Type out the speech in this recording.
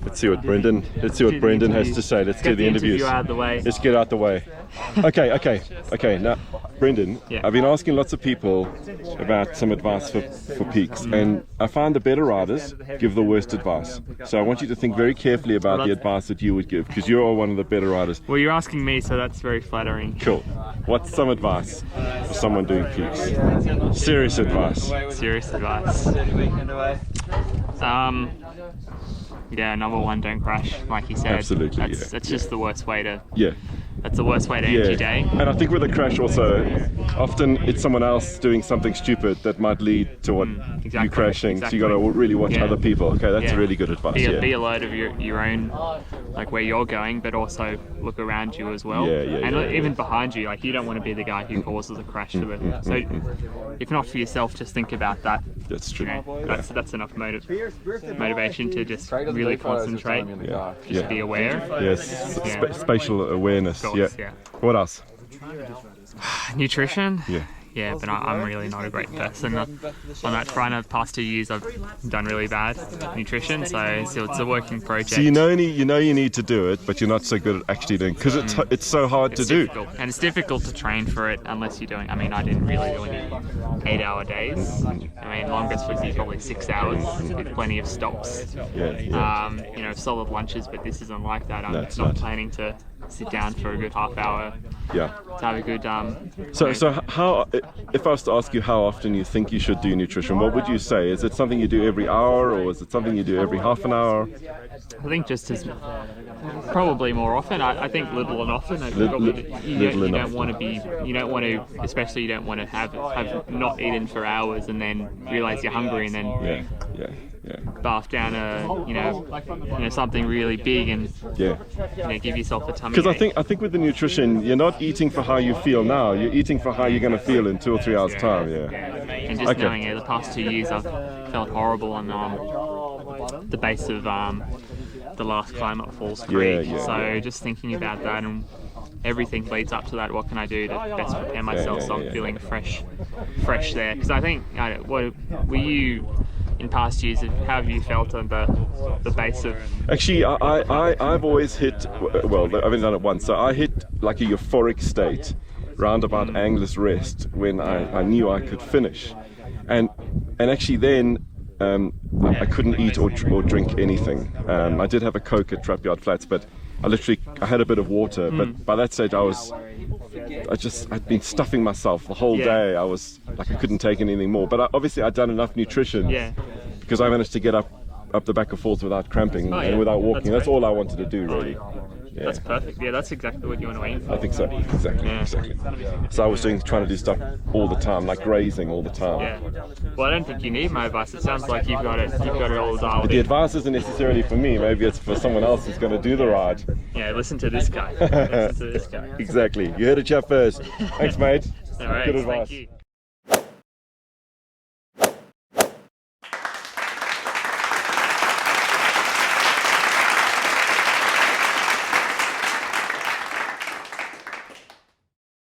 Let's see what Brendan has to say. Let's do the interviews. Out of the way. Let's get out the way. Okay. Now, Brendan, I've been asking lots of people about some advice for peaks, and I find the better riders give the worst advice. So I want you to think very carefully about the advice that you would give, because you are one of the better riders. Well, you're asking me, so that's very flattering. Cool. What's some advice for someone doing peaks? Serious advice. Serious advice. Yeah, number one, don't crash, like you said. Absolutely. That's just the worst way to. Yeah. That's the worst way to end your day. And I think with a crash also, often it's someone else doing something stupid that might lead to what you crashing. So you got to really watch other people. Okay, that's really good advice. Be alert of your own, like where you're going, but also look around you as well. Even behind you, like you don't want to be the guy who causes a crash. So if not for yourself, just think about that. That's true. That's enough motivation to just really concentrate. Just be aware. Yes. Spatial awareness. Yeah. What else? Nutrition. Yeah, but I'm really not a great person on that front. Of the past 2 years, I've done really bad nutrition, so it's a working project. So you know you need to do it, but you're not so good at actually doing, because it's so hard to do. And it's difficult to train for it unless you're doing. I mean, I didn't really do any 8-hour days. I mean, longest would be probably 6 hours with plenty of stops. Solid lunches, but this isn't like that. I'm not planning to sit down for a good half hour. To have a good. So how? If I was to ask you how often you think you should do nutrition, what would you say? Is it something you do every hour, or is it something you do every half an hour? I think just as probably more often. I think little and often. You don't want to, especially you don't want to have not eaten for hours and then realize you're hungry and then bath down something really big and give yourself a tummy. Because I think with the nutrition, you're not eating for how you feel now. You're eating for how you're going to feel in 2 or 3 hours time. And just knowing the past 2 years I've felt horrible on the base of the last climb up Falls Creek. So just thinking about that and everything leads up to that. What can I do to best prepare myself so I'm feeling fresh there? Because I think, were you in past years? How have you felt on the base of? Actually, I've always hit. Well, I've only done it once. So I hit like a euphoric state round about Angler's Rest when I knew I could finish, and actually then. I couldn't eat or drink anything. I did have a Coke at Trapyard Flats, but I had a bit of water. But by that stage, I'd been stuffing myself the whole day. I was like, I couldn't take anything more. But obviously, I'd done enough nutrition because I managed to get up the back of Falls without cramping and without walking. That's all I wanted to do, really. That's perfect. Yeah, that's exactly what you want to aim for. I think so. Exactly. So I was trying to do stuff all the time, like grazing all the time. Yeah. Well, I don't think you need my advice. It sounds like you've got it all dialed in. The advice isn't necessarily for me. Maybe it's for someone else who's going to do the ride. Yeah, listen to this guy. Exactly. You heard it here first. Thanks, mate. All right. Good advice. Thank you.